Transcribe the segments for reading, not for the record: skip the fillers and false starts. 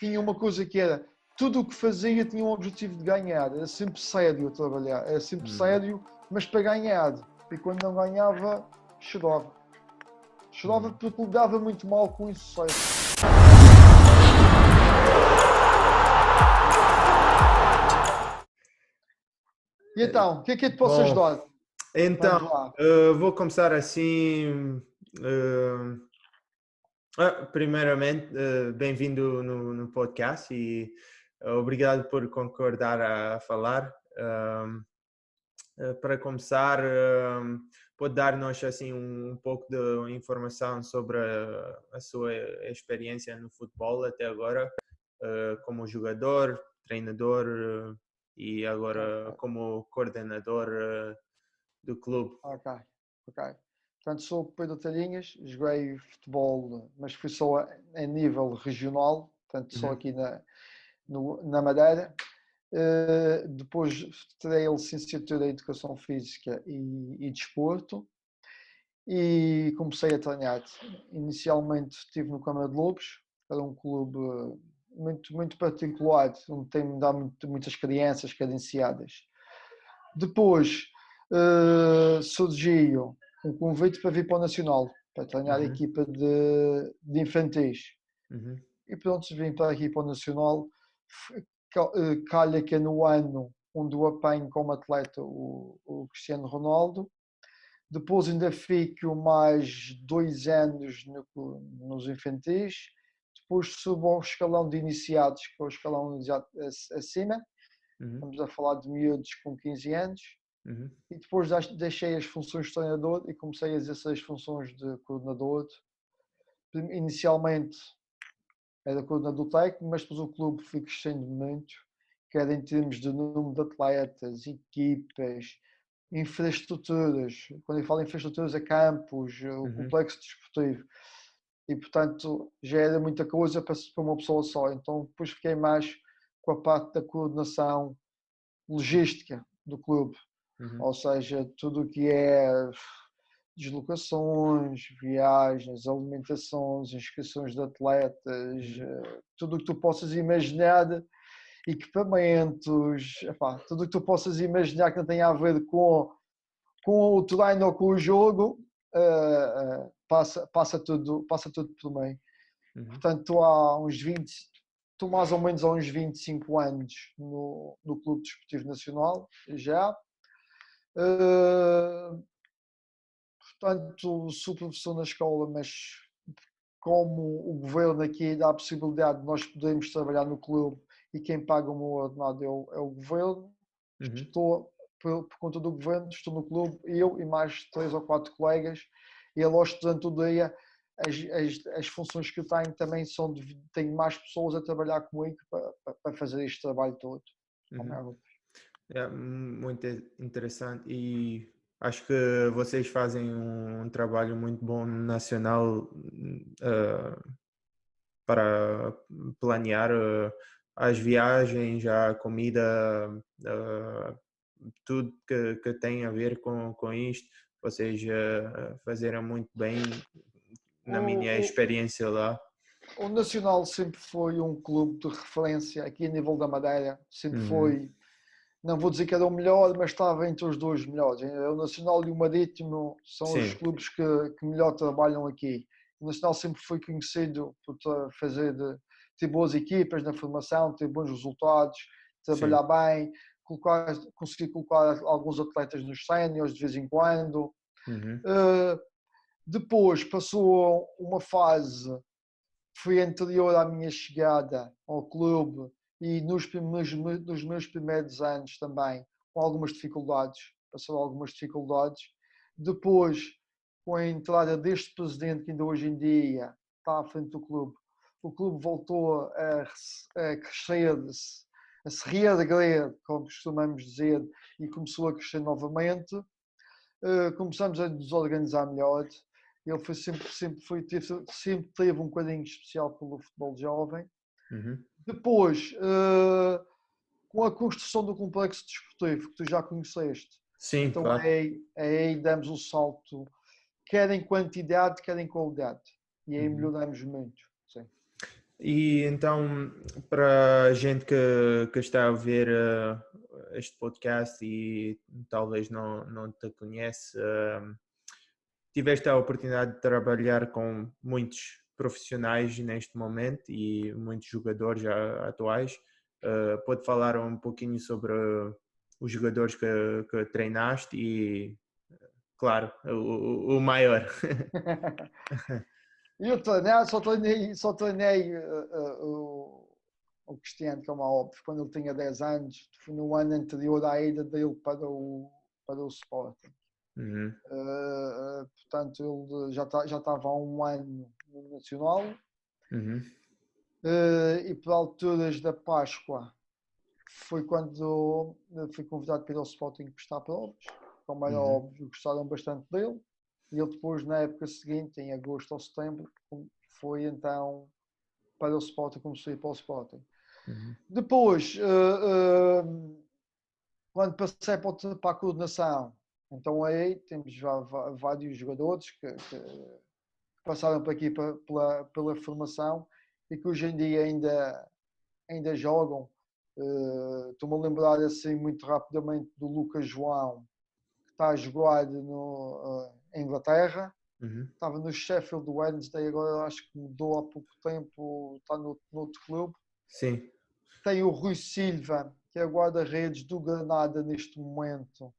tinha uma coisa que era, tudo o que fazia tinha um objetivo de ganhar, era sempre sério a trabalhar, era sempre sério, mas para ganhar. E quando não ganhava, chorava. Chorava porque lidava muito mal com isso, sério. E então, o que é que eu te posso ajudar? Então, Vamos lá. vou começar assim. Primeiramente, bem-vindo no podcast e obrigado por concordar a falar. Para começar, pode dar-nos assim um pouco de informação sobre a sua experiência no futebol até agora, como jogador, treinador e agora como coordenador do clube. Ok. Portanto, sou o Pedro Talhinhas, joguei futebol, mas fui só a nível regional, portanto, só aqui na Madeira. Depois tirei a licenciatura em Educação Física e Desporto e comecei a treinar. Inicialmente estive no Câmara de Lobos, era um clube muito particular, onde tem dado muitas crianças carenciadas. Depois surgiu um convite para vir para o Nacional, para treinar a equipa de infantis. E pronto, vim para aqui para o Nacional. Calha que é no ano onde eu apanho como atleta o Cristiano Ronaldo. Depois ainda fico mais 2 anos nos infantis. Depois subo ao escalão de iniciados, que é o escalão acima. Estamos a falar de miúdos com 15 anos. E depois deixei as funções de treinador e comecei a exercer as funções de coordenador. Inicialmente era coordenador técnico, mas depois o clube foi crescendo muito, quer em termos de número de atletas, equipas, infraestruturas. Quando eu falo em infraestruturas, é campos, o complexo desportivo. E, portanto, já era muita coisa para uma pessoa só. Então, depois fiquei mais com a parte da coordenação logística do clube. Ou seja, tudo o que é deslocações, viagens, alimentações, inscrições de atletas, tudo o que tu possas imaginar, equipamentos, tudo o que tu possas imaginar que não tenha a ver com o treino ou com o jogo, passa tudo por mim. Portanto, estou mais ou menos há uns 25 anos no Clube Desportivo Nacional, já. Portanto, sou professor na escola, mas como o governo aqui dá a possibilidade de nós podermos trabalhar no clube e quem paga o meu ordenado é o governo, estou, por conta do governo, estou no clube, eu e mais 3 ou 4 colegas, e lógico, durante o dia, as funções que eu tenho também são tenho mais pessoas a trabalhar comigo para fazer este trabalho todo. É muito interessante e acho que vocês fazem um trabalho muito bom nacional para planear as viagens, a comida, tudo que tem a ver com isto. Vocês fizeram muito bem na minha experiência lá. O Nacional sempre foi um clube de referência aqui a nível da Madeira, sempre foi. Não vou dizer que era o melhor, mas estava entre os 2 melhores. O Nacional e o Marítimo são os clubes que melhor trabalham aqui. O Nacional sempre foi conhecido por ter boas equipas na formação, ter bons resultados, trabalhar bem, conseguir colocar alguns atletas nos séniores de vez em quando. Depois passou uma fase que foi anterior à minha chegada ao clube e nos meus primeiros anos também, com algumas dificuldades, passou algumas dificuldades. Depois, com a entrada deste presidente que ainda hoje em dia está à frente do clube, o clube voltou a crescer, a se reerguer, como costumamos dizer, e começou a crescer novamente. Começamos a nos organizar melhor. Ele sempre teve um bocadinho especial pelo futebol jovem. Depois, com a construção do complexo desportivo, que tu já conheceste, então claro. aí damos um salto, quer em quantidade, quer em qualidade. E aí melhoramos muito. Sim. E então, para a gente que está a ouvir este podcast e talvez não te conhece, tiveste a oportunidade de trabalhar com muitos profissionais neste momento e muitos jogadores atuais. Pode falar um pouquinho sobre os jogadores que treinaste e, claro, o maior. Eu só treinei o Cristiano, como é óbvio, quando ele tinha 10 anos, foi no ano anterior à ida dele para o Sporting. Uhum, Portanto, ele já estava há um ano no Nacional. uhum, E por alturas da Páscoa foi quando fui convidado para ir ao Sporting prestar provas. Como era uhum, óbvio, gostaram bastante dele. E ele depois, na época seguinte, em agosto ou setembro, foi então para o Sporting, começou a ir para o Sporting. uhum, Depois, quando passei para a coordenação, então aí temos já vários jogadores que passaram por aqui pela formação e que hoje em dia ainda jogam. Estou-me a lembrar assim muito rapidamente do Lucas João, que está a jogar em Inglaterra. uhum. Estava no Sheffield Wednesday, agora acho que mudou há pouco tempo, está noutro clube. Sim. Tem o Rui Silva, que é guarda-redes do Granada neste momento.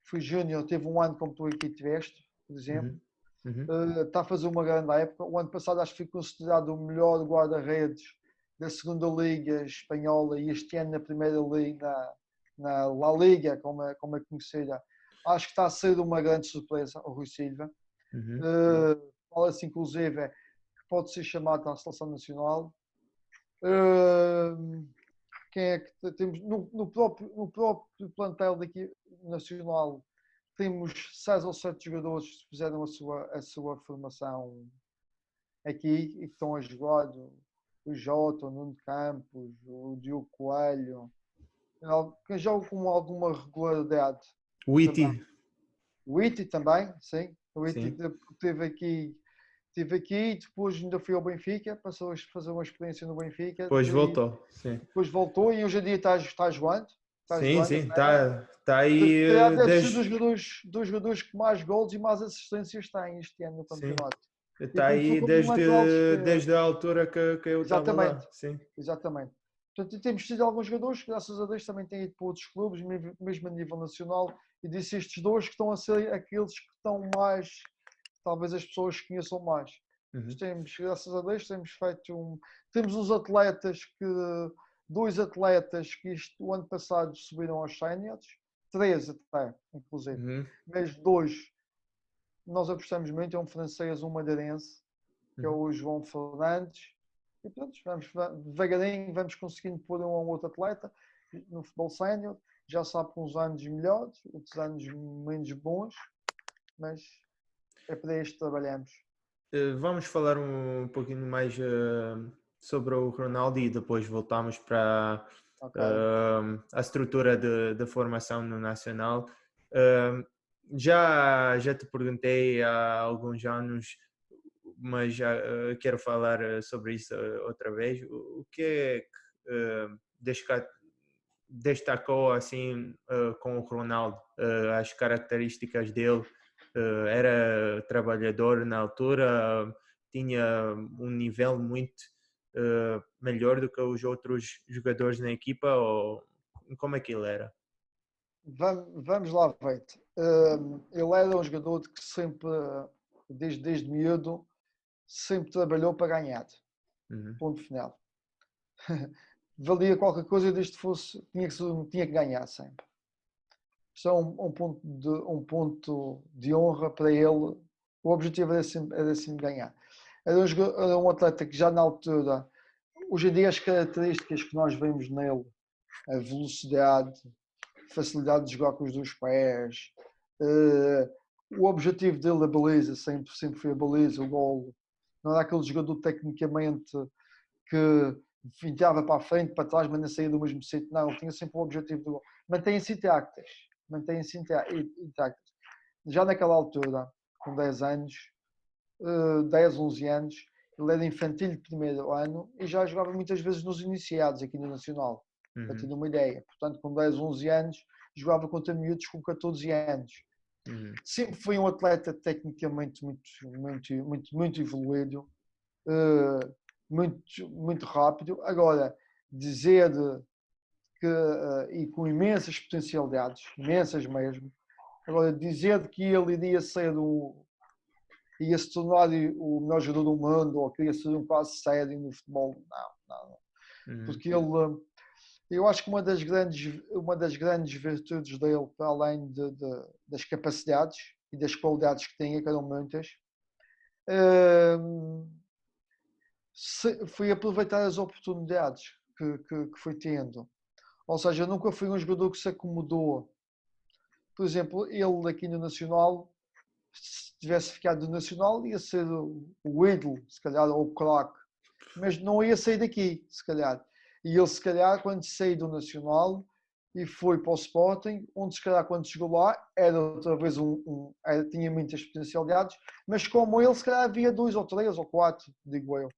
Foi júnior, teve um ano como tu aqui tiveste, por exemplo. Uhum, uhum. Está a fazer uma grande época. O ano passado acho que foi considerado o melhor guarda-redes da segunda Liga Espanhola e este ano na primeira Liga, na La Liga, como é conhecida. Acho que está a ser uma grande surpresa o Rui Silva. Uhum. Fala-se inclusive que pode ser chamado à seleção nacional. Quem é que temos no próprio plantel daqui nacional? Temos 6 ou 7 jogadores que fizeram a sua formação aqui e que estão a jogar: o Jota, o Nuno Campos, o Diogo Coelho, que jogam com alguma regularidade também. Witty, O Iti também, sim. O Iti sim. teve aqui, depois ainda fui ao Benfica, passou a fazer uma experiência no Benfica, Depois e voltou, sim. depois voltou e hoje em dia está jogando. Está Sim, jogando sim, até. tá aí Deve ser desde, dos jogadores que mais gols e mais assistências têm este ano no sim, campeonato. E tá foi aí como um natural de espera. desde a altura que eu estava lá, Exatamente, sim. exatamente. Portanto, temos tido alguns jogadores que, graças a Deus, também têm ido para outros clubes, mesmo a nível nacional, e disse estes dois que estão a ser aqueles que estão mais, talvez as pessoas conheçam mais. Uhum. Graças a Deus, temos uns atletas dois atletas que o ano passado subiram aos séniores, 3 até, inclusive, Uhum. mas 2 nós apostamos muito, é um francês, um madeirense, que é Uhum. o João Fernandes. E pronto, devagarinho vamos conseguindo pôr um ou outro atleta no futebol sénior. Já sabe que uns anos melhores, outros anos menos bons, mas é para isto que trabalhamos. Vamos falar um pouquinho mais sobre o Ronaldo e depois voltamos para Ok? a estrutura de formação no Nacional. Já te perguntei há alguns anos, mas já quero falar sobre isso outra vez. O que é que destacou assim com o Ronaldo? As características dele? Era trabalhador na altura, tinha um nível muito melhor do que os outros jogadores na equipa, ou como é que ele era? Vamos lá, Veite. Ele era um jogador que sempre, desde miúdo, sempre trabalhou para ganhar. Uhum, Ponto final. Valia qualquer coisa desde que fosse, tinha que ganhar sempre. Isto é um ponto de honra para ele. O objetivo era sempre ganhar. Era um atleta que já na altura, hoje em dia as características que nós vemos nele, a velocidade, facilidade de jogar com os dois pés, o objetivo dele, a baliza, sempre foi a baliza, o golo. Não era aquele jogador tecnicamente que enfiava para a frente, para trás, mas não saía do mesmo sítio. Não, ele tinha sempre o objetivo do gol. Mantém-se intactas. Já naquela altura, com 10 anos, 10, 11 anos, ele era infantil de primeiro ano e já jogava muitas vezes nos iniciados aqui no Nacional, para ter uma ideia. Portanto, com 10, 11 anos, jogava contra miúdos com 14 anos. Sempre foi um atleta tecnicamente muito evoluído, muito rápido. Agora, dizer que, e com imensas potencialidades, imensas mesmo, agora dizer que ele ia se tornar o melhor jogador do mundo ou que ia ser um passo sério no futebol, não. Porque eu acho que uma das grandes virtudes dele, para além das capacidades e das qualidades que tinha, que eram muitas, foi aproveitar as oportunidades que foi tendo. Ou seja, nunca foi um jogador que se acomodou. Por exemplo, ele aqui no Nacional, se tivesse ficado no Nacional, ia ser o ídolo, se calhar, ou o craque. Mas não ia sair daqui, se calhar. E ele, se calhar, quando saiu do Nacional e foi para o Sporting, onde, se calhar, quando chegou lá, era outra vez tinha muitas potencialidades, mas como ele, se calhar, havia 2 ou 3 ou 4, digo eu.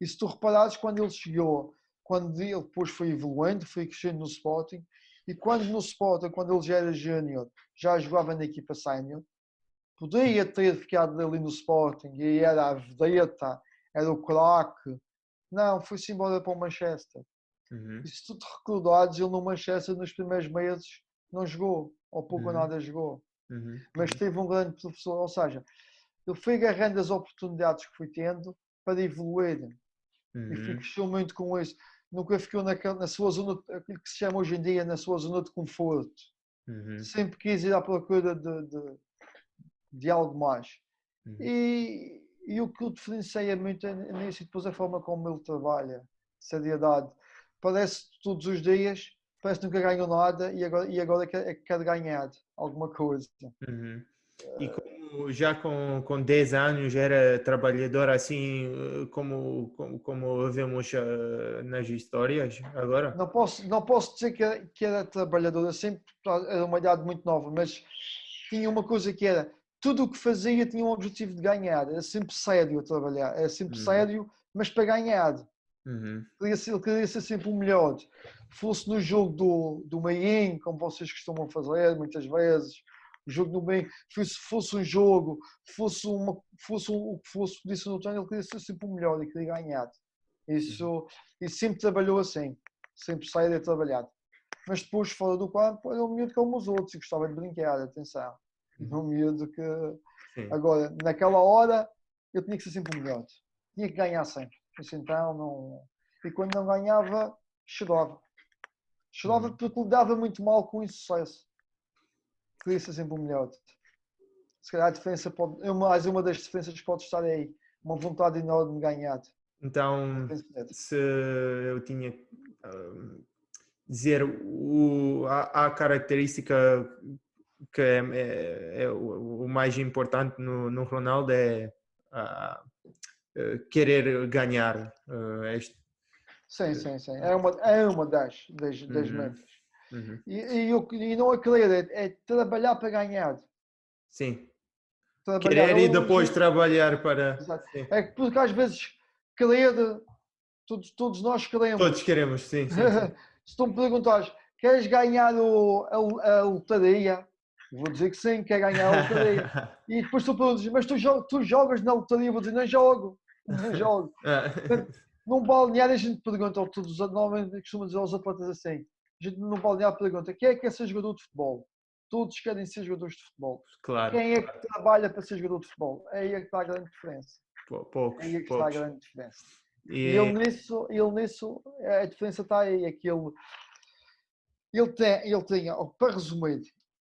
E se tu reparares, quando ele chegou, quando ele depois foi evoluindo, foi crescendo no Sporting, e quando no Sporting, quando ele já era júnior, já jogava na equipa sénior, poderia ter ficado ali no Sporting e era a vedeta, era o craque. Não, foi-se embora para o Manchester. E se tu te recordares, ele no Manchester nos primeiros meses não jogou, ou pouco ou nada jogou. Mas teve um grande professor, ou seja, ele foi agarrando as oportunidades que foi tendo para evoluir. E cresceu muito com isso. Nunca ficou na sua zona, aquilo que se chama hoje em dia, na sua zona de conforto. Sempre quis ir à procura de algo mais. E o que o diferencia muito nisso, e depois a forma como ele trabalha, seriedade. Parece todos os dias, parece que nunca ganhou nada e agora quer ganhar alguma coisa. E já com 10 anos era trabalhador assim como vemos nas histórias agora? Não posso dizer que era trabalhador, sempre era uma idade muito nova, mas tinha uma coisa que era, tudo o que fazia tinha um objetivo de ganhar, era sempre sério a trabalhar, era sempre sério, mas para ganhar. Ele queria ser sempre o melhor. Fosse no jogo do meio, como vocês costumam fazer muitas vezes, o jogo do meio, fosse um jogo, fosse o que fosse, disse no treino, ele queria ser sempre o melhor e queria ganhar. Isso, e sempre trabalhou assim, sempre saía de trabalhar. Mas depois, fora do campo, era um miúdo como os outros e gostava de brincar, atenção. Um miúdo que. Sim. Agora, naquela hora, eu tinha que ser sempre o melhor. Tinha que ganhar sempre. Isso então não. E quando não ganhava, chorava. Chorava porque lidava muito mal com o insucesso. Queria ser sempre o melhor. Se calhar a diferença pode. Mais uma das diferenças pode estar aí. Uma vontade enorme de ganhar. Então, se eu tinha dizer a característica que é o mais importante no Ronaldo é querer ganhar. Sim. É uma das metas. E não é querer, é trabalhar para ganhar. Sim. Trabalhar Querer e depois trabalhar para... Sim. É porque às vezes querer, todos nós queremos. Todos queremos, sim. Se tu me perguntares, queres ganhar a lotaria? Vou dizer que sim, quero ganhar a lotaria. E depois tu perguntas, mas tu jogas na lotaria? Vou dizer, não jogo. Num balneário a gente pergunta, ou todos normalmente costuma dizer aos atletas assim, a gente num balneário pergunta, quem é que quer ser jogador de futebol? Todos querem ser jogadores de futebol. Claro. Quem é que trabalha para ser jogador de futebol? É aí que está a grande diferença. Poucos. É aí que está a grande diferença. E ele nisso, a diferença está aí, é que ele tinha, para resumir,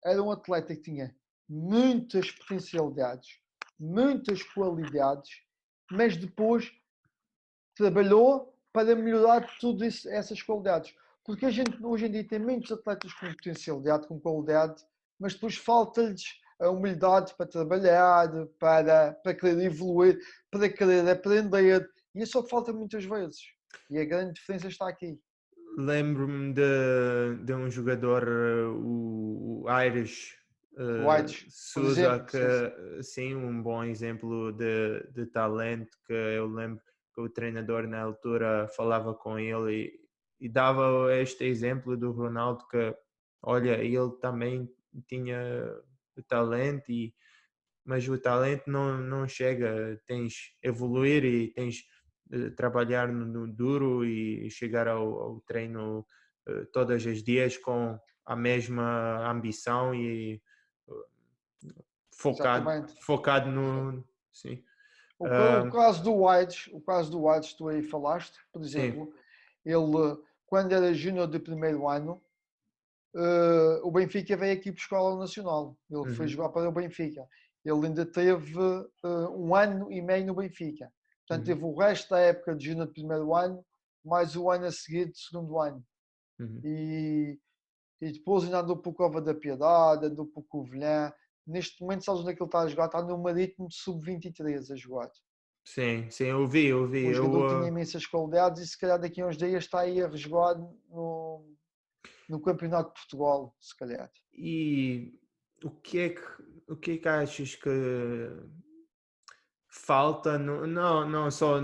era um atleta que tinha muitas potencialidades, muitas qualidades, mas depois trabalhou para melhorar todas essas qualidades. Porque a gente hoje em dia tem muitos atletas com potencialidade, com qualidade, mas depois falta-lhes a humildade para trabalhar, para querer evoluir, para querer aprender. E isso é o que falta muitas vezes. E a grande diferença está aqui. lembro-me de um jogador, o Irish, Whites, por Sousa, exemplo, sim, sim. que sim, um bom exemplo de talento, que eu lembro que o treinador na altura falava com ele e dava este exemplo do Ronaldo que, olha, ele também tinha talento, mas o talento não chega, tens evoluir e tens de trabalhar no duro e chegar ao treino todos os dias com a mesma ambição e Exatamente. focado no. Sim. O Ah, caso do Whites, o caso do Whites, tu aí falaste, por sim. exemplo, ele, quando era júnior de primeiro ano, o Benfica veio aqui buscar ao Nacional. Ele foi Uhum, jogar para o Benfica. Ele ainda teve um ano e meio no Benfica. Portanto, uhum, teve o resto da época de júnior de primeiro ano, mais o ano a seguir de segundo ano. uhum. E, e depois ainda andou para o Cova da Piedade, andou para o Covilhã. Neste momento, sabes onde é que ele está a jogar? Está no Marítimo de Sub-23 a jogar. Sim, sim, eu vi, eu vi. Um jogador que tinha Eu, imensas qualidades e se calhar daqui a uns dias está aí a resguardo no Campeonato de Portugal, se calhar. e o que é que achas que falta, não só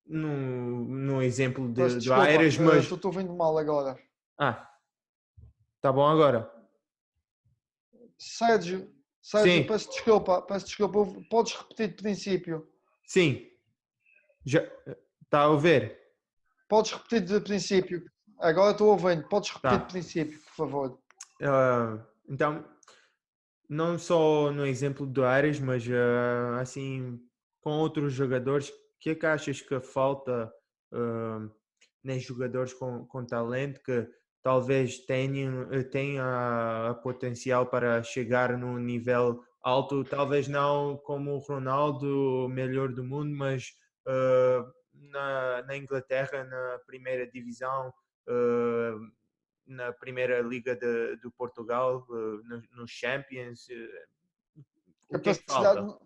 no exemplo Peço do desculpa, Aires, mas. estou ouvindo mal agora. Ah, tá bom agora? Sérgio, Sérgio, Sim, peço desculpa, podes repetir de princípio? sim, já está a ouvir? Podes repetir de princípio? Agora estou ouvindo, podes repetir de Tá. princípio, por favor? Então, não só no exemplo do Ares, mas assim, com outros jogadores, o que é que achas que falta nos jogadores com talento que talvez tenha a potencial para chegar num nível alto, talvez não como o Ronaldo, o melhor do mundo, mas na Inglaterra, na primeira divisão, na primeira liga do Portugal, nos Champions, o que é que Capacidade, falta?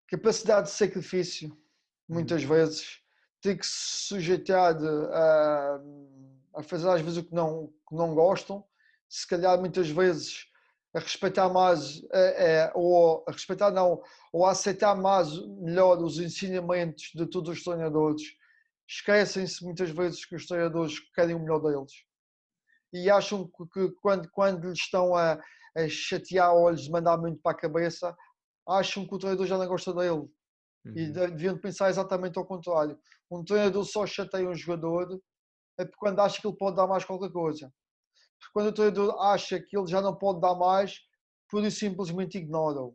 capacidade de sacrifício, Uhum, muitas vezes, ter que se sujeitar a fazer às vezes o que não gostam, se calhar muitas vezes a respeitar mais, ou a respeitar não, ou a aceitar mais, melhor os ensinamentos de todos os treinadores. Esquecem-se muitas vezes que os treinadores querem o melhor deles e acham que quando lhes estão a chatear ou lhes mandar muito para a cabeça, acham que o treinador já não gosta dele e uhum, deviam pensar exatamente ao contrário. Um treinador só chateia um jogador é porque quando acha que ele pode dar mais qualquer coisa. Porque quando o treinador acha que ele já não pode dar mais, por isso simplesmente ignora-o,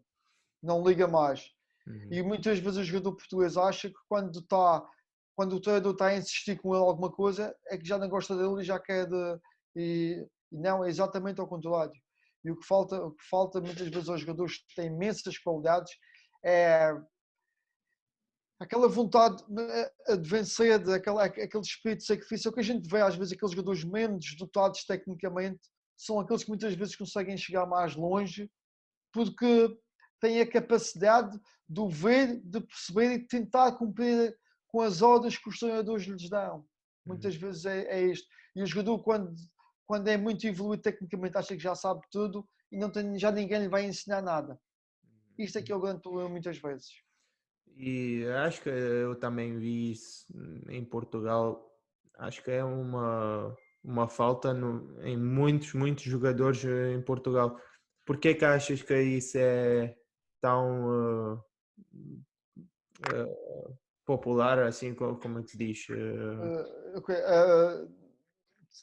não liga mais. uhum, E muitas vezes o jogador português acha que quando o treinador está a insistir com ele alguma coisa, é que já não gosta dele e já quer e não, é exatamente ao contrário. E o que falta muitas vezes aos jogadores que têm imensas qualidades é aquela vontade de vencer, aquele espírito de sacrifício. É o que a gente vê às vezes, aqueles jogadores menos dotados tecnicamente, são aqueles que muitas vezes conseguem chegar mais longe, porque têm a capacidade de o ver, de perceber e de tentar cumprir com as ordens que os treinadores lhes dão. uhum, Muitas vezes é isto. E o jogador, quando é muito evoluído tecnicamente, acha que já sabe tudo e não tem, já ninguém lhe vai ensinar nada. Isto é que uhum. é o grande problema muitas vezes. E acho que eu também vi isso em Portugal. Acho que é uma falta em muitos jogadores em Portugal. Por que é que achas que isso é tão popular, assim como é que se diz? Ok,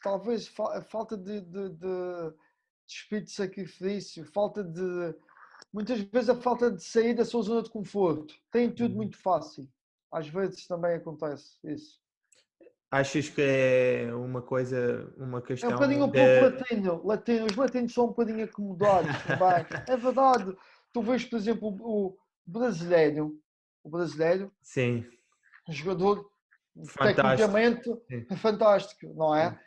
talvez a falta de espírito de sacrifício, falta de. Muitas vezes a falta de sair da sua zona de conforto. Tem tudo Uhum. muito fácil. Às vezes também acontece isso. Achas que é uma coisa, uma É um bocadinho questão um pouco de. latino. Os latinos são um bocadinho acomodados também. É verdade. Tu vês, por exemplo, brasileiro. O brasileiro, Sim, um jogador fantástico. tecnicamente Sim. fantástico, não Sim. é?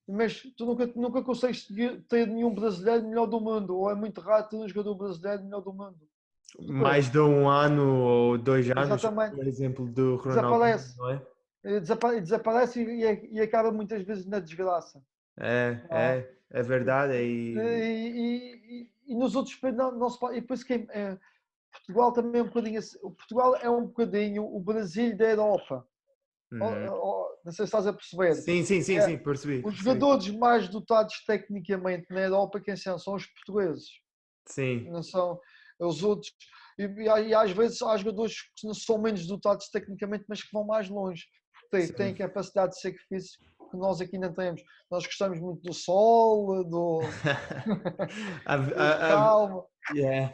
Mas tu nunca consegues ter nenhum brasileiro melhor do mundo, ou é muito raro ter um jogador brasileiro melhor do mundo. Porquê? Mais de um ano ou 2 anos, Exatamente. por exemplo, do Ronaldinho, Desaparece. não é? Desaparece e acaba muitas vezes na desgraça. É, Não é? é. é verdade. E nos outros países não se pode. E depois Portugal também é um bocadinho assim. O Portugal é um bocadinho o Brasil da Europa. Uhum. Não sei se estás a perceber. Sim, sim, sim, É, sim, percebi, os percebi. jogadores mais dotados tecnicamente na Europa, quem são? São os portugueses. Sim, Não são os outros. E às vezes há jogadores que são menos dotados tecnicamente, mas que vão mais longe. Porque têm sim. capacidade de sacrifício que nós aqui não temos. Nós gostamos muito do sol, A, do a, calmo. yeah.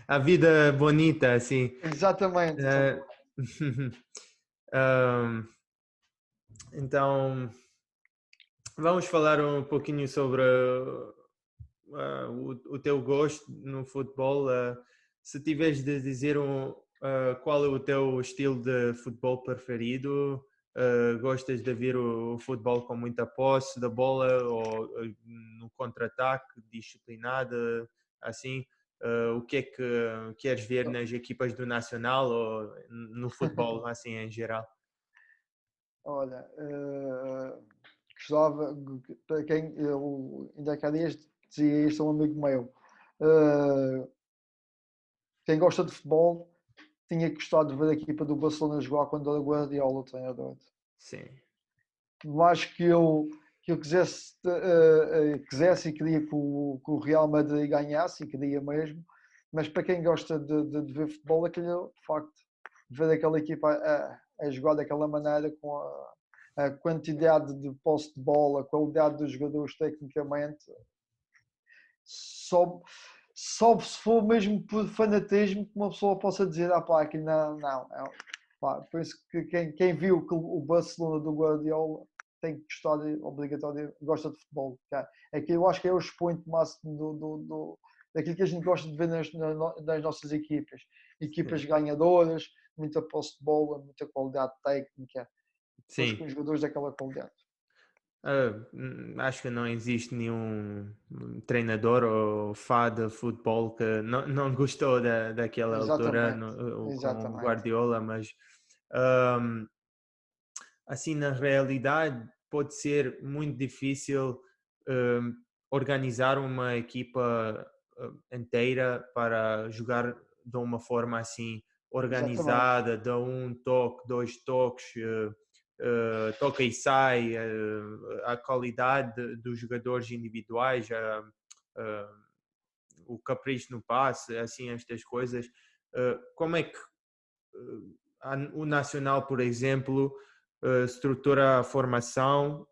A vida bonita, assim. Exatamente, Eh, exatamente. um, então, vamos falar um pouquinho sobre o teu gosto no futebol. Se tiveres de dizer qual é o teu estilo de futebol preferido, gostas de ver o futebol com muita posse da bola ou no contra-ataque, disciplinado, assim? O que é que queres ver nas equipas do Nacional ou no futebol assim em geral? Olha, gostava, para quem eu ainda há dias dizia isto a um amigo meu, eh, quem gosta de futebol tinha gostado de ver a equipa do Barcelona jogar quando era Guardiola o treinador. Sim, Mais que eu quisesse e queria que o Real Madrid ganhasse, e queria mesmo, mas para quem gosta de ver futebol, aquele de facto, ver aquela equipa a jogar daquela maneira, com a quantidade de posse de bola, a qualidade dos jogadores tecnicamente, só, só se for mesmo por fanatismo que uma pessoa possa dizer, ah pá, aqui não. Pá, por isso que quem viu que o Barcelona do Guardiola tem que gostar, obrigatório, gosta de futebol. Cara. É que eu acho que é o expoente máximo daquilo que a gente gosta de ver nas nossas equipas. Equipas sim. ganhadoras, muita posse de bola, muita qualidade técnica, depois Sim. com jogadores daquela qualidade. Acho que não existe nenhum treinador ou fã de futebol que não gostou daquela altura Exatamente, com exatamente. Guardiola, mas ahm, assim na realidade pode ser muito difícil ahm, organizar uma equipa inteira para jogar de uma forma assim Exatamente. organizada, de um toque, dois toques. Toca e sai, a qualidade dos jogadores individuais, o capricho no passe, assim, estas coisas. Como é que o Nacional, por exemplo, estrutura a formação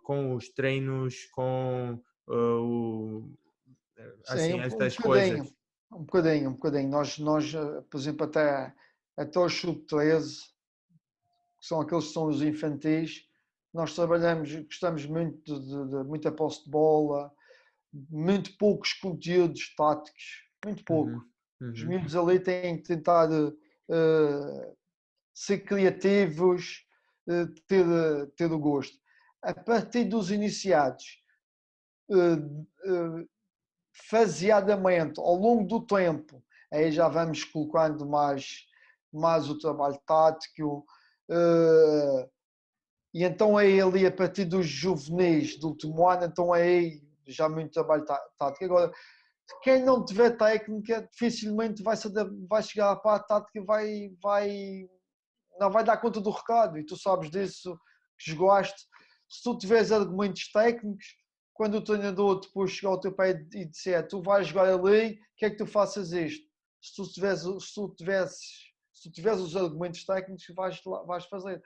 com os treinos, com Sim, assim, um estas coisas? bocadinho, um bocadinho, um bocadinho. Nós por exemplo, até os sub-13, que são aqueles que são os infantis, nós trabalhamos, gostamos muito de muita posse de bola, muito poucos conteúdos táticos, muito pouco. Uhum, Os uhum, miúdos ali têm que tentar ser criativos, ter o gosto. A partir dos iniciados, faseadamente, ao longo do tempo, aí já vamos colocando mais o trabalho tático, e então é ali a partir dos juvenis do último ano, então é aí já muito trabalho tático. Agora, quem não tiver técnica, dificilmente vai chegar à parte tática e não vai dar conta do recado, e tu sabes disso, que jogaste. Se tu tiveres argumentos técnicos, quando o treinador depois chegar ao teu pé e disser tu vais jogar ali, quer que tu faças isto? Se tu tiveres os argumentos técnicos, vais fazer.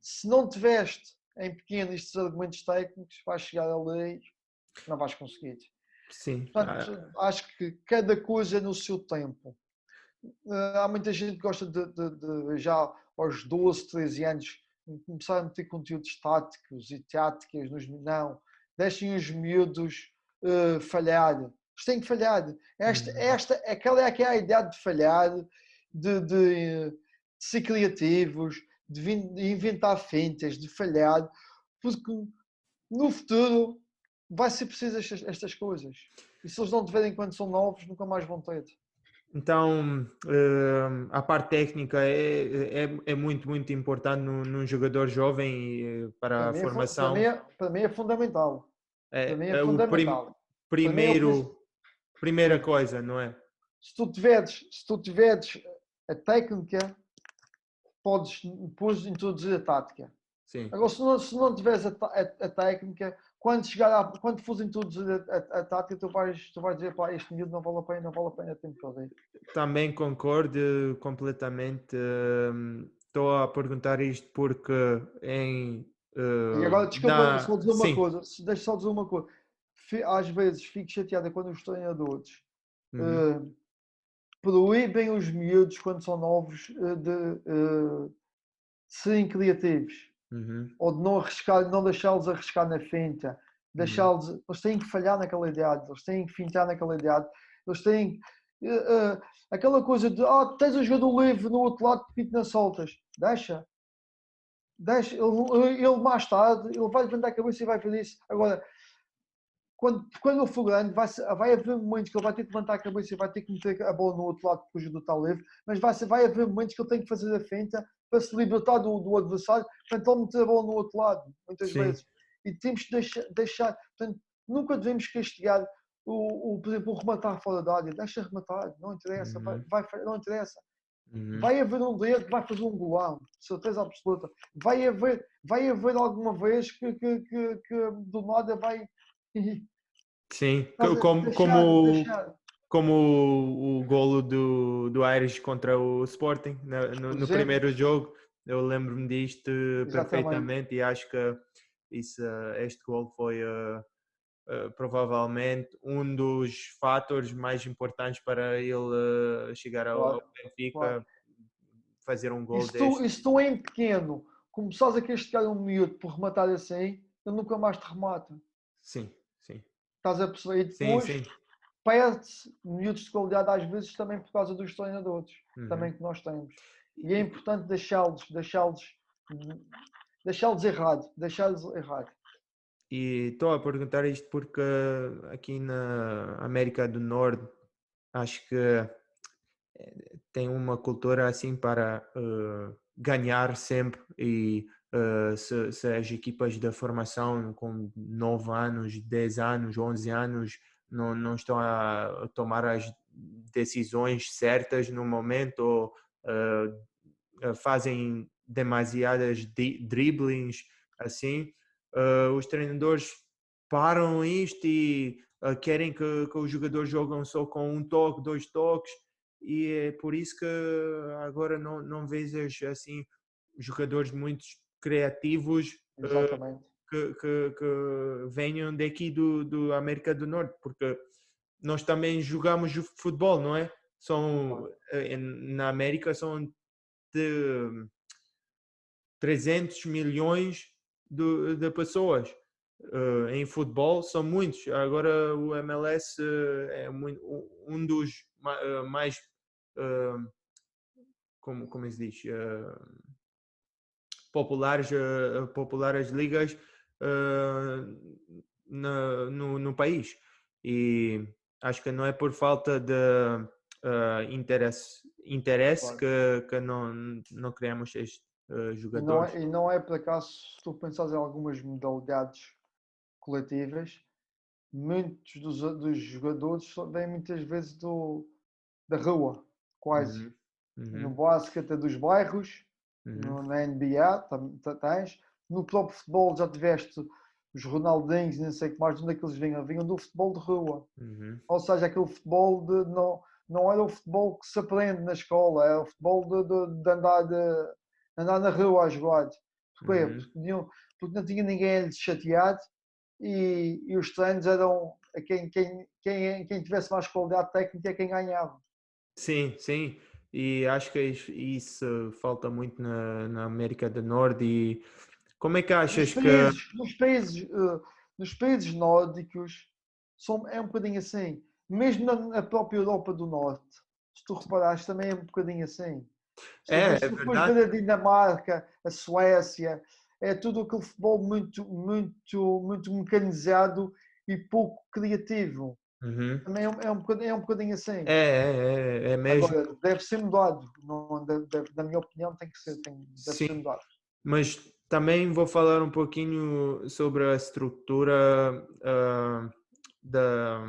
Se não tiveste em pequeno estes argumentos técnicos, vais chegar ali e não vais conseguir. sim. Portanto, acho que cada coisa é no seu tempo. Há muita gente que gosta de já aos 12, 13 anos começar a meter conteúdos táticos e táticas nos. Não, deixem os miúdos falhar. Eles têm que falhar. Uhum. Aquela é que é a ideia de falhar, de ser criativos, de inventar fintas, de falhar, porque no futuro vai ser preciso estas coisas. E se eles não tiverem quando são novos, nunca mais vão ter. Então, a parte técnica é muito, muito importante num jogador jovem para Para a mim é, para mim formação. é, para mim é fundamental. Para mim é É o fundamental. Para mim é primeira coisa, não é? se tu tiveres a técnica, podes depois introduzir a tática. Sim. Agora, se não tiveres a técnica, quando fores introduzir a tática, tu vais dizer, pá, este miúdo não vale a pena, não vale a pena, tem que fazer. Também concordo completamente. Estou a perguntar isto porque E agora, desculpa só dizer uma sim. coisa, deixa só dizer uma coisa. Às vezes fico chateada quando os treinadores Uhum, uh, proíbem os miúdos, quando são novos, de serem criativos. uhum, Ou de não arriscar, não deixá-los arriscar na finta, uhum. eles têm que falhar naquela idade, eles têm que fintar naquela idade, eles têm aquela coisa de tens o jogador livre no outro lado, de nas soltas, deixa ele mais tarde, ele vai levantar a cabeça e vai fazer isso. Agora, quando ele for grande, vai haver momentos que ele vai ter que levantar a cabeça e vai ter que meter a bola no outro lade porque o jogador está livre, mas vai haver momentos que ele tem que fazer a finta para se libertar do adversário, portanto, ele meter a bola no outro lado, muitas Sim. vezes. E temos que deixar portanto, nunca devemos castigar por exemplo, o rematar fora da área, deixa rematar, não interessa, Uhum, não interessa. uhum. Vai haver um dia que vai fazer um golão, certeza absoluta. Vai haver alguma vez que do nada vai. Sim, Deixar, como o golo do Aires contra o Sporting por no exemplo, primeiro jogo. Eu lembro-me disto exatamente. perfeitamente e acho que este golo foi provavelmente um dos fatores mais importantes para ele chegar ao Claro, claro. Benfica, fazer um E gol deste. se tu em pequeno começares a castigar um miúdo por rematar assim, ele nunca mais te remata. Sim, sim, Estás a perceber? E sim, depois sim. perde-se miúdos de qualidade às vezes também por causa dos treinadores Uhum. também que nós temos. E é importante deixá-los errar. E estou a perguntar isto porque aqui na América do Norte acho que tem uma cultura assim para ganhar sempre e se as equipas da formação com 9 anos, 10 anos, 11 anos não estão a tomar as decisões certas no momento ou fazem demasiadas dribblings assim, os treinadores param isto e querem que os jogadores jogam só com um toque, dois toques e é por isso que agora não vejo assim jogadores muito criativos Exatamente. que venham daqui do América do Norte, porque nós também jogamos futebol, não é? São, Claro. na América são de 300 milhões de pessoas. Em futebol são muitos. Agora o MLS é um dos mais, uh, como se diz, populares ligas no país. E acho que não é por falta de interesse Claro. que não criamos estes jogadores. E não é por acaso, se tu pensares em algumas modalidades coletivas, muitos dos jogadores vêm muitas vezes da rua, quase. Uhum, No uhum, basquete é dos bairros, uhum, na NBA tens, no próprio futebol já tiveste os Ronaldinhos e não sei o que mais, de onde é que eles vinham? Vinham do futebol de rua. uhum. Ou seja, aquele futebol não era o futebol que se aprende na escola, era o futebol de andar na rua a jogar. Porquê? Uhum. Porque não tinha ninguém a lhes chatear e os treinos eram quem tivesse mais qualidade técnica é quem ganhava. Sim, sim. E acho que isso falta muito na América do Norte. E como é que Nos achas que. países, nos países, nos países nórdicos é um bocadinho assim. Mesmo na própria Europa do Norte, se tu reparares, também é um bocadinho assim. É, Se é tu fores verdade. ver a Dinamarca, a Suécia, é tudo aquele futebol muito mecanizado e pouco criativo. Uhum. Também é um bocadinho assim. É mesmo. Agora, deve ser mudado. Não, na minha opinião, deve ser Sim. mudado. Mas Também vou falar um pouquinho sobre a estrutura da,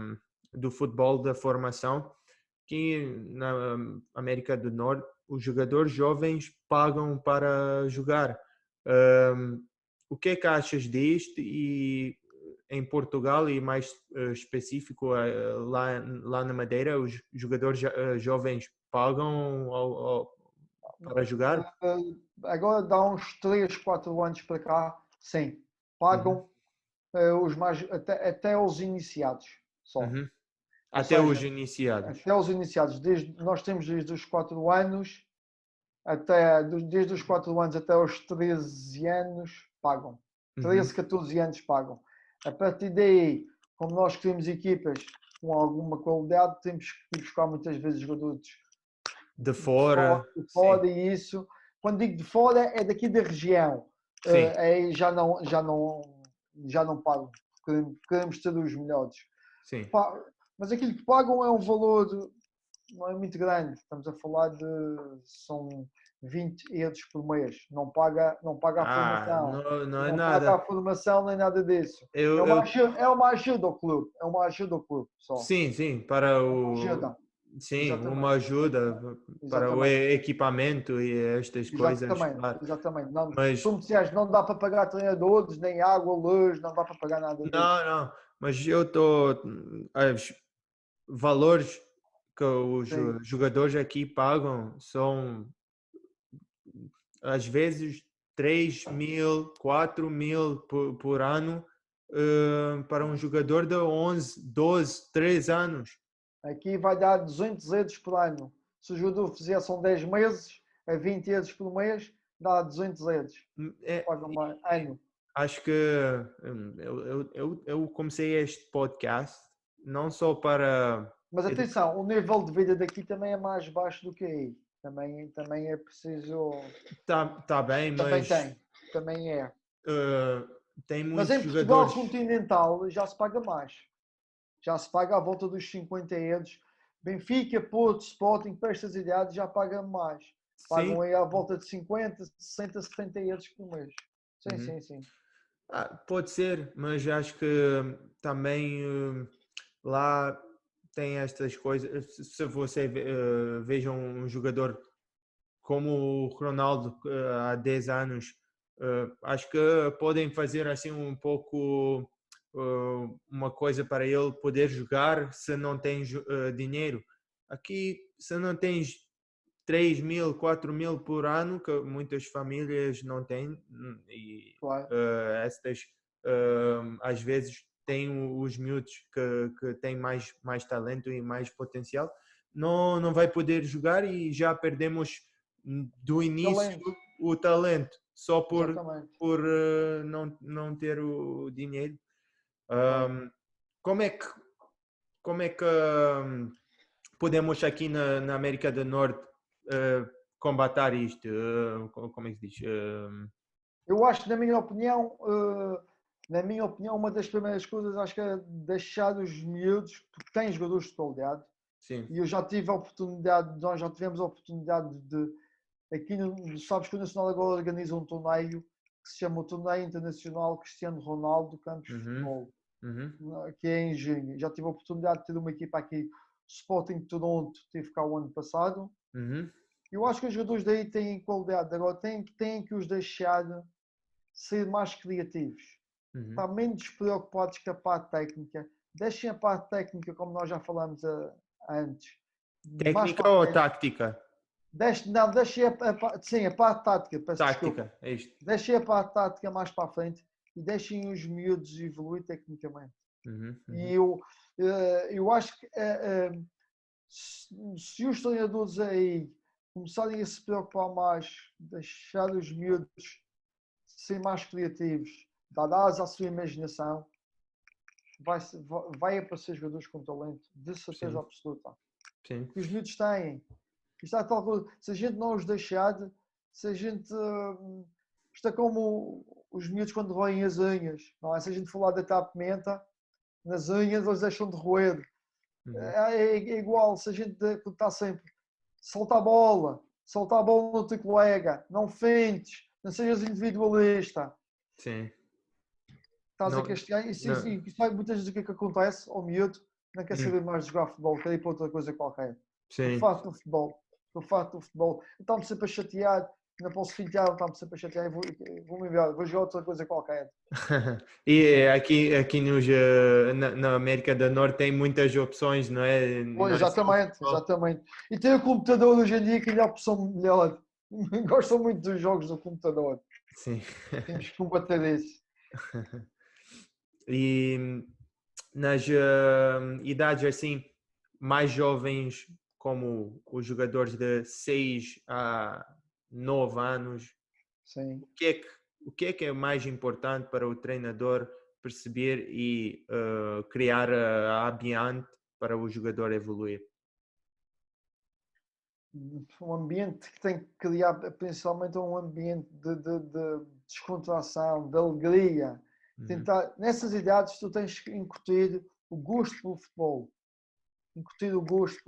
do futebol da formação, que na América do Norte os jogadores jovens pagam para jogar. O que é que achas disto? E em Portugal e mais específico lá na Madeira, os jogadores jovens pagam para jogar? Agora dá uns 3, 4 anos para cá, sim, Uhum, pagam os mais, até os iniciados só. uhum. Ou Até os seja, iniciados. até os iniciados, nós temos desde os 4 anos desde os 4 anos até os 13 anos pagam. Uhum. 13, 14 anos pagam. A partir daí, como nós queremos equipas com alguma qualidade, temos que ir buscar muitas vezes jogadores De fora, de sim, fora e isso. Quando digo de fora, é daqui da região. sim. Aí já não pagam. Queremos ter os melhores. Sim. Mas aquilo que pagam é um valor não é muito grande. Estamos a falar de são 20 euros por mês. Não paga a formação. Não, não é Não paga a nada. formação nem nada disso. Eu, É uma ajuda ao clube. É uma ajuda ao clube só. sim, sim, para É uma o, ajuda. sim, uma Exatamente. ajuda para o Exatamente. equipamento e estas coisas, Exatamente. claro. Exatamente. Não, Mas, como disseste, não dá para pagar treinadores, nem água, luz, não dá para pagar nada disso. não, mas eu estou, os valores que os Sim. jogadores aqui pagam são às vezes 3.000, 4.000 por ano para um jogador de 11, 12, 3 anos. Aqui vai dar 200 euros por ano. Se o jogador fizer são 10 meses, é 20 euros por mês, dá 200 euros. É, Paga um ano. acho que eu comecei este podcast não só para Mas atenção, o nível de vida daqui também é mais baixo do que aí. Também é preciso. tá bem, Também mas tem. Também é. tem Mas muitos em Portugal jogadores. continental já se paga mais. Já se paga à volta dos 50 euros. Benfica, Porto, Sporting, para estas idades já pagam mais. Sim. Pagam aí à volta de 50, 60, 70 euros por mês. Sim, Uhum. sim, sim. Pode ser, mas acho que também lá tem estas coisas. Se você veja um jogador como o Ronaldo há 10 anos, acho que podem fazer assim um pouco uma coisa para ele poder jogar se não tem dinheiro. Aqui, se não tens 3.000, 4.000 por ano, que muitas famílias não têm, e Claro. estas às vezes têm os miúdos que têm mais talento e mais potencial, não vai poder jogar e já perdemos do início Talento. o talento, só Exatamente. por não ter o dinheiro. Claro. Um, como é que, como é que podemos aqui na América do Norte combater isto? Como é que se diz? Eu acho que, na minha opinião, uma das primeiras coisas acho que é deixar os miúdos, porque tem jogadores de qualidade, Sim. e eu já tive a oportunidade, nós já tivemos a oportunidade de, aqui sabes que o Nacional agora organiza um torneio que se chama o Torneio Internacional Cristiano Ronaldo Campos de Uhum, Futebol, uhum, que é em junho. Já tive a oportunidade de ter uma equipa aqui, o Sporting de Toronto, teve cá o ano passado. uhum, Eu acho que os jogadores daí têm qualidade, agora têm que os deixar ser mais criativos, uhum. estar menos preocupados com a parte técnica, deixem a parte técnica, como nós já falamos antes, mais Técnica para a ou frente. táctica? Não, deixem sim, a parte tática, peço desculpa. Táctica, é isto. Deixem a parte tática mais para a frente e deixem os miúdos evoluir tecnicamente. Uhum, E uhum, eu acho que se os treinadores aí começarem a se preocupar mais, deixar os miúdos ser mais criativos, dar asas à sua imaginação, vai aparecer jogadores com talento, de certeza sim, absoluta. sim. Que os miúdos têm. Isto é tal coisa. Se a gente não os deixar, se a gente. Isto é como os miúdos quando roem as unhas. Não é? Se a gente falar de a pimenta, nas unhas eles deixam de roer. Uhum, É igual, se a gente está sempre solta a bola no teu colega, não fentes, não sejas individualista. Sim. Estás a Não, castigar. Isso, não. muitas vezes o que é que acontece ao miúdo? Não quer Hum, saber mais de jogar futebol, quer ir para outra coisa qualquer. O sim. fato do futebol. O fato do futebol. Está-me sempre a chatear. Não posso fintar, está-me sempre a chatear. Vou-me enviar, vou jogar outra coisa qualquer. E aqui na América do Norte tem muitas opções, não é? Pois, Não é só o exatamente, futebol. exatamente. E tem o computador hoje em dia que ainda é a opção melhor. Gostam muito dos jogos do computador. Sim. Temos que combater isso. E nas idades assim mais jovens, como os jogadores de 6 a 9 anos, Sim. o que é que, o que é mais importante para o treinador perceber e criar a ambiente para o jogador evoluir? Um ambiente que tem que criar, principalmente um ambiente de descontração, de alegria. Uhum, Tentar, nessas idades, tu tens que incutir o gosto pelo futebol. Incutir o gosto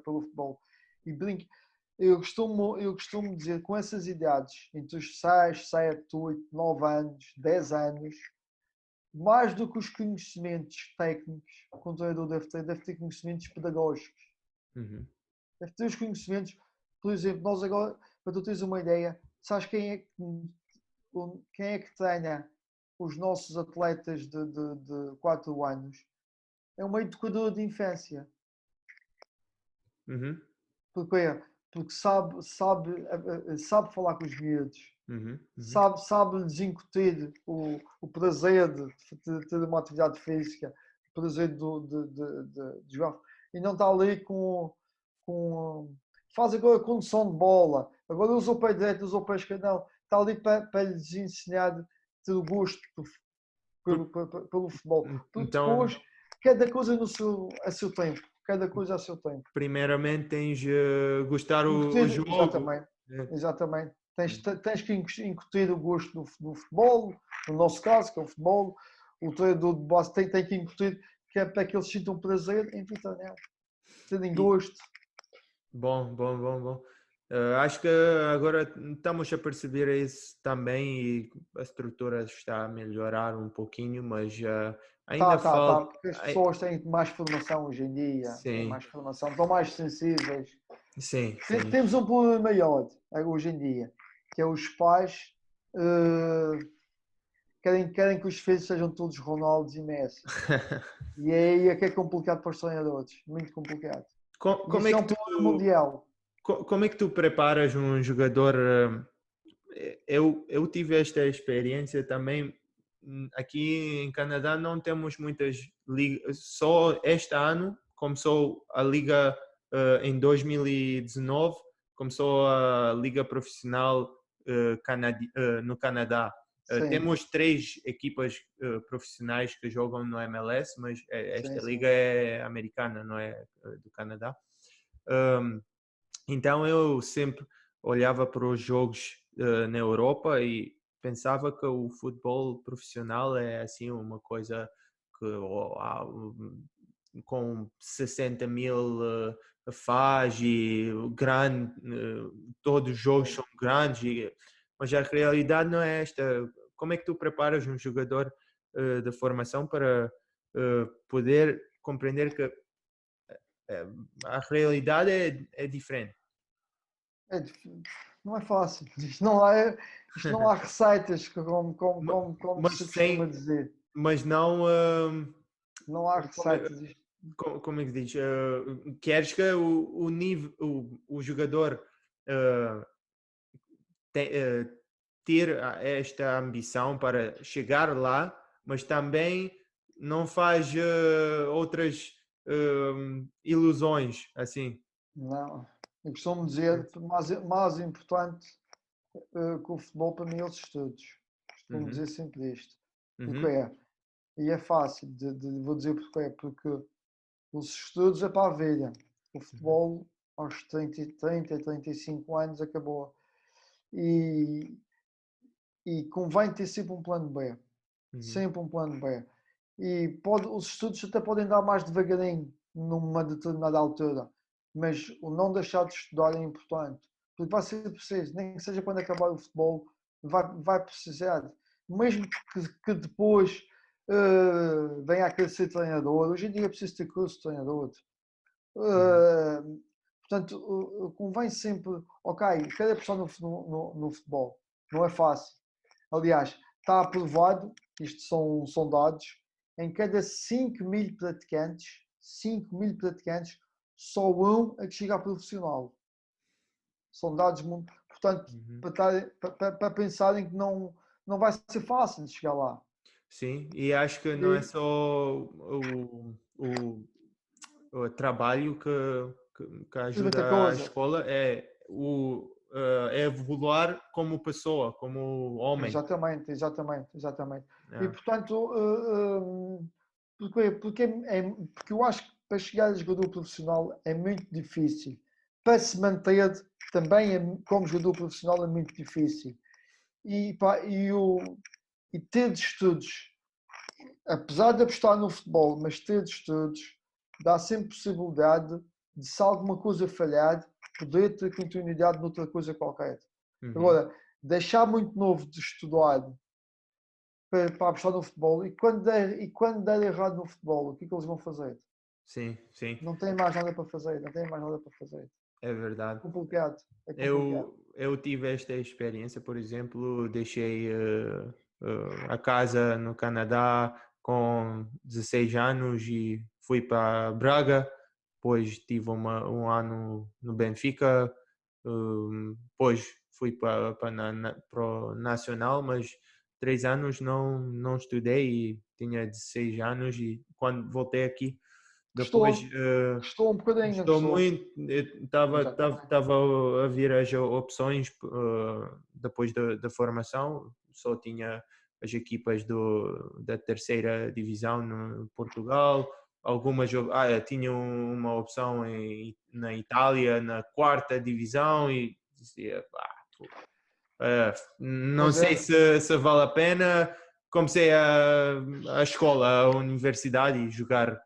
pelo futebol. E brinque. Eu costumo dizer, com essas idades, entre os 6, 7, 8, 9 anos, 10 anos, mais do que os conhecimentos técnicos que um treinador deve ter conhecimentos pedagógicos. uhum, Deve ter os conhecimentos. Por exemplo, nós agora, para tu teres uma ideia, sabes quem é que treina os nossos atletas de 4 anos? É uma educadora de infância. uhum, Porque, porque sabe falar com os miúdos, uhum, uhum. sabe lhes incutir o prazer de ter uma atividade física, o prazer de jogar. E não está ali com. Faz agora condução de bola, agora usa o pé direito, usa o pé esquerdo. Não, está ali para lhes ensinar ter o gosto Por- pelo futebol. Porque Então, depois, cada coisa a seu tempo. Cada coisa a seu tempo. primeiramente tens gostar o Incutir, jogo, exatamente, né? exatamente. Tens que incutir o gosto do futebol, no nosso caso, que é o futebol. O treinador de base tem que incutir, que é para que eles sintam prazer em treinar, terem E, gosto. bom, bom, bom, bom. Acho que agora estamos a perceber isso também e a estrutura está a melhorar um pouquinho, mas ainda Tá, falta. porque as pessoas têm mais formação hoje em dia, têm Sim, mais formação, estão mais sensíveis. sim, sim. Temos um problema maior hoje em dia, que é os pais querem que os filhos sejam todos Ronaldos e Messi. E aí é que é complicado para os treinadores, muito complicado. E Como é isso é que um problema mundial. como é que tu preparas um jogador? Eu tive esta experiência também. Aqui em Canadá não temos muitas ligas. Só este ano começou a liga em 2019, começou a liga profissional no Canadá. Sim, Temos 3 equipas profissionais que jogam no MLS, mas sim, esta liga sim. é americana, não é do Canadá. Um, então eu sempre olhava para os jogos na Europa e pensava que o futebol profissional é assim uma coisa que com 60 mil faz e grande, todos os jogos Sim. são grandes, mas a realidade não é esta. Como é que tu preparas um jogador de formação para poder compreender que a realidade é diferente? Não é fácil. Isto não há receitas, como Mas se costuma sem, dizer. mas não, Não há como, receitas. como é que diz? Queres que o nível, o jogador uh, te, ter esta ambição para chegar lá, mas também não faz outras ilusões, assim. Não. Eu costumo dizer que mais importante que o futebol para mim é os estudos. Costumo Uhum, dizer sempre isto. Porque uhum, é. E é fácil, vou dizer porque é. Porque os estudos é para a vida. O uhum, futebol, aos 35 anos, acabou. E, e convém ter sempre um plano B. uhum, Sempre um plano B. E os estudos até podem dar mais devagarinho numa determinada altura, mas o não deixar de estudar é importante. porque vai ser preciso, nem que seja quando acabar o futebol, vai precisar. Mesmo que depois venha a querer ser treinador, hoje em dia é preciso ter curso de treinador. Uhum. Portanto, convém sempre, ok, cada pessoa no futebol, não é fácil. Aliás, está aprovado, isto são dados, em cada 5.000 praticantes, só um é que chega a profissional. São dados muito. Portanto, Uhum. para pensarem que não vai ser fácil de chegar lá. Sim, e acho que não é E, só o trabalho que e muita ajuda a coisa. escola, é evoluir como pessoa, como homem. Exatamente. E É. portanto, porque eu acho que para chegar a jogador profissional é muito difícil. Para se manter também como jogador profissional é muito difícil. E ter de estudos, apesar de apostar no futebol, mas ter de estudos, dá sempre possibilidade de, se alguma coisa falhar, poder ter continuidade noutra coisa qualquer. Uhum. Agora, deixar muito novo de estudar para apostar no futebol e quando der errado no futebol, o que eles vão fazer? Sim, sim, Não tem mais nada para fazer, não tem mais nada para fazer. é verdade. Complicado, é complicado. Eu tive esta experiência, por exemplo, deixei a casa no Canadá com 16 anos e fui para Braga, depois tive um ano no Benfica, depois fui para o Nacional, mas 3 anos não estudei e tinha 16 anos e quando voltei aqui, depois Gostou um bocadinho, gostou gostou. muito, Exatamente. estava a vir as opções depois da formação, só tinha as equipas da terceira divisão no Portugal, algumas tinha uma opção na Itália, na quarta divisão e dizia, pá, não Mas sei é, se vale a pena. Comecei a escola, a universidade e jogar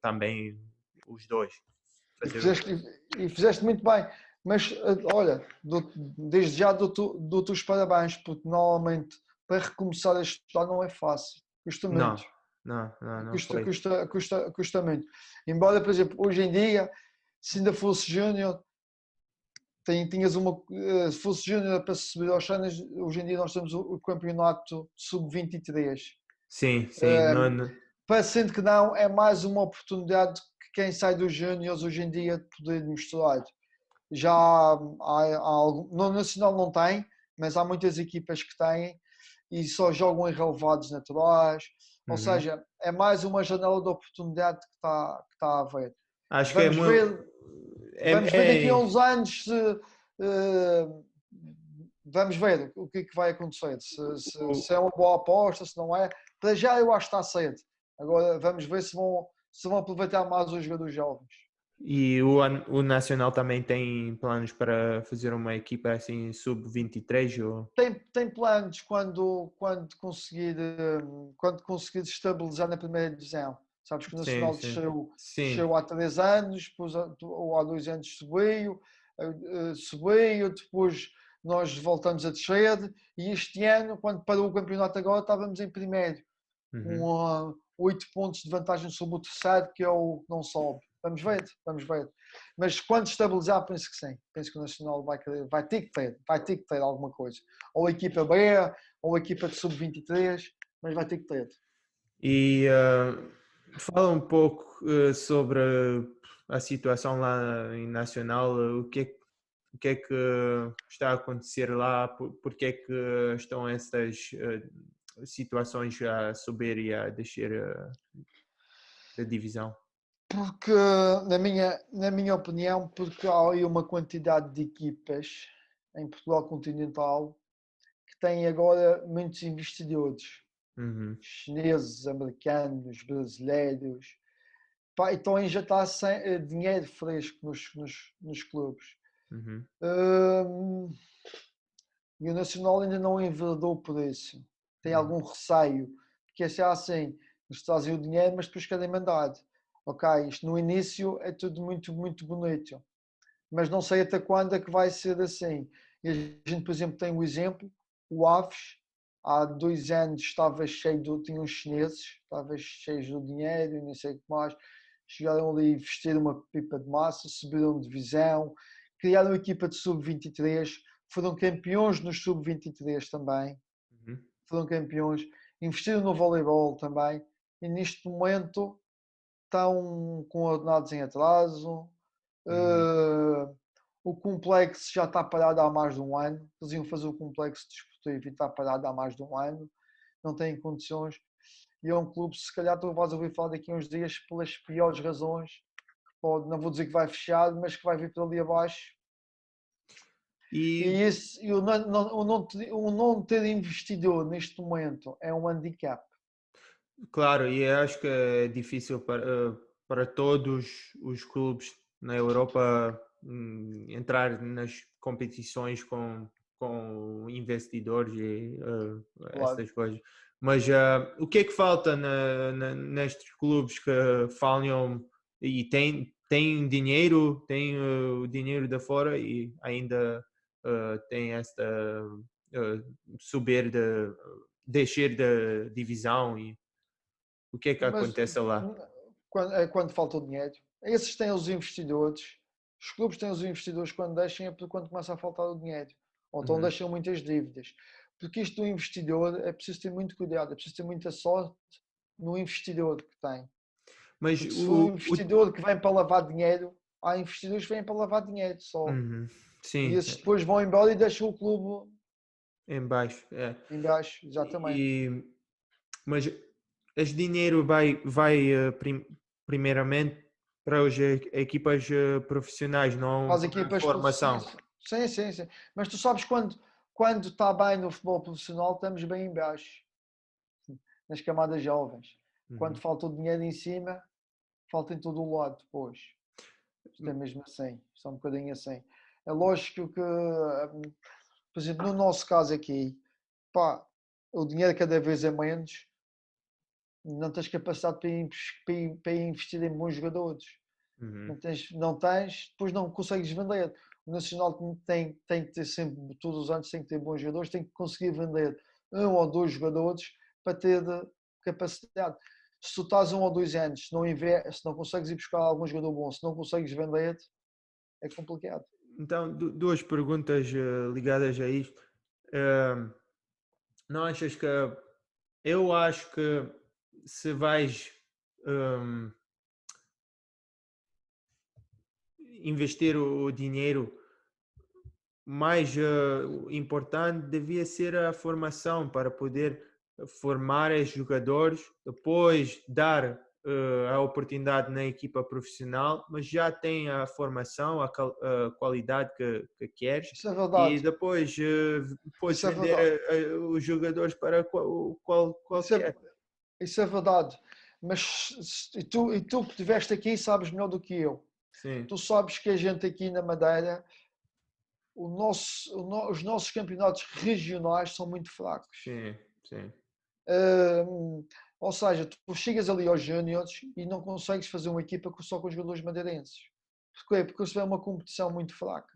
também os dois. e Fazer os fizeste, dois. e fizeste muito bem. Mas olha, desde já dou-te os parabéns, porque normalmente para recomeçar a estudar não é fácil. Custa muito. Não, não Custa, foi. custa, custa, custa muito. Embora, por exemplo, hoje em dia, se ainda fosse júnior, tinhas uma. Se fosse júnior para subir aos séniores, hoje em dia nós temos o campeonato sub-23. Sim, sim, não, Parecendo que não, é mais uma oportunidade que quem sai dos júniores hoje em dia de poder mostrar. Já no Nacional não tem, mas há muitas equipas que têm e só jogam em relevados naturais. Ou uhum. seja, é mais uma janela de oportunidade que está a haver. Acho que Vamos ver, vamos ver daqui a é, uns anos vamos ver o que é que vai acontecer. Se é uma boa aposta, se não é. Para já eu acho que está cedo. Agora vamos ver se vão aproveitar mais os jogadores jovens. e o Nacional também tem planos para fazer uma equipa assim sub-23 ou Tem planos quando conseguir estabilizar na primeira divisão. Sabes que o sim, Nacional sim. Sim. desceu há 3 anos, depois ou há 2 anos subiu, depois nós voltamos a descer e este ano, quando parou o campeonato agora, estávamos em primeiro, Uhum. com 8 pontos de vantagem sobre o terceiro, que é o que não sobe. Vamos ver, vamos ver. Mas quando estabilizar, penso que sim. Penso que o Nacional vai ter que ter alguma coisa. Ou a equipa B, ou a equipa de sub-23, mas vai ter que ter. E fala um pouco sobre a situação lá em Nacional, o que é que está a acontecer lá, porque é que estão essas situações a subir e a descer da divisão? Porque, na minha opinião, porque há aí uma quantidade de equipas em Portugal continental que têm agora muitos investidores, Uhum, chineses, americanos, brasileiros. Pá, então aí já está sem dinheiro fresco nos clubes. uhum, Hum, e o Nacional ainda não enverdou por isso. Tem uhum. algum receio, porque é assim, eles trazem o dinheiro, mas depois querem mandar. Ok, isto no início é tudo muito, muito bonito. mas não sei até quando é que vai ser assim. E a gente, por exemplo, tem um exemplo, o Aves, há 2 anos estava tinha uns chineses, estava cheio de dinheiro e não sei o que mais, chegaram ali a vestir uma pipa de massa, subiram de divisão, criaram uma equipa de sub-23, foram campeões no sub-23 também, Uhum. foram campeões, investiram no voleibol também, e neste momento estão com ordenados em atraso. Uhum. O complexo já está parado há mais de um ano. Eles iam fazer o complexo desportivo e está parado há mais de um ano. Não têm condições. E é um clube, se calhar tu vais ouvir falar daqui a uns dias, pelas piores razões. Pode, não vou dizer que vai fechar, mas que vai vir para ali abaixo. E, E o não ter investidor neste momento é um handicap. claro, e eu acho que é difícil para todos os clubes na Europa entrar nas competições com investidores e Claro. essas coisas. Mas o que é que falta nestes clubes que falham e têm dinheiro, têm o dinheiro da fora e ainda têm esta subir descer da divisão e o que é que Mas acontece lá? quando falta o dinheiro, esses têm os investidores. Os clubes têm os investidores quando deixam, é porque quando começa a faltar o dinheiro. Ou então Uhum. deixam muitas dívidas. Porque isto do investidor é preciso ter muito cuidado, é preciso ter muita sorte no investidor que tem. Mas Porque se for um investidor que vem para lavar dinheiro, há investidores que vêm para lavar dinheiro só. uhum, E sim, esses depois vão embora e deixam o clube em baixo, é. em baixo, exatamente. E, mas esse dinheiro vai primeiramente para as equipas profissionais, não Faz para a equipas formação. profissionais. Sim, sim, sim. Mas tu sabes quando está bem no futebol profissional, estamos bem em baixo, nas camadas jovens. Quando Uhum. falta o dinheiro em cima, falta em todo o lado depois. Isto é mesmo assim, isto é um bocadinho assim. É lógico que, por exemplo, no nosso caso aqui, pá, o dinheiro cada vez é menos, não tens capacidade para investir em bons jogadores. Uhum. Não tens, depois não consegues vender. O Nacional tem que ter sempre, todos os anos, tem que ter bons jogadores, tem que conseguir vender 1 ou 2 jogadores para ter capacidade. Se tu estás 1 ou 2 anos, se não consegues ir buscar algum jogador bom, se não consegues vender, é complicado. Então, duas perguntas ligadas a isto. Eh, não achas que eu acho que se vais hum, investir o dinheiro mais importante devia ser a formação para poder formar esses jogadores, depois dar a oportunidade na equipa profissional, mas já tem a formação, a qualidade que queres Isso é e verdade. depois podes Isso é vender verdade. os jogadores para Isso é, qualquer. isso é verdade. Mas e tu que estiveste aqui sabes melhor do que eu. Sim, Tu sabes que a gente aqui na Madeira, os nossos campeonatos regionais são muito fracos. sim, sim. Ou seja, tu chegas ali aos júniores e não consegues fazer uma equipa só com os jogadores madeirenses. Porquê? Porque isso é uma competição muito fraca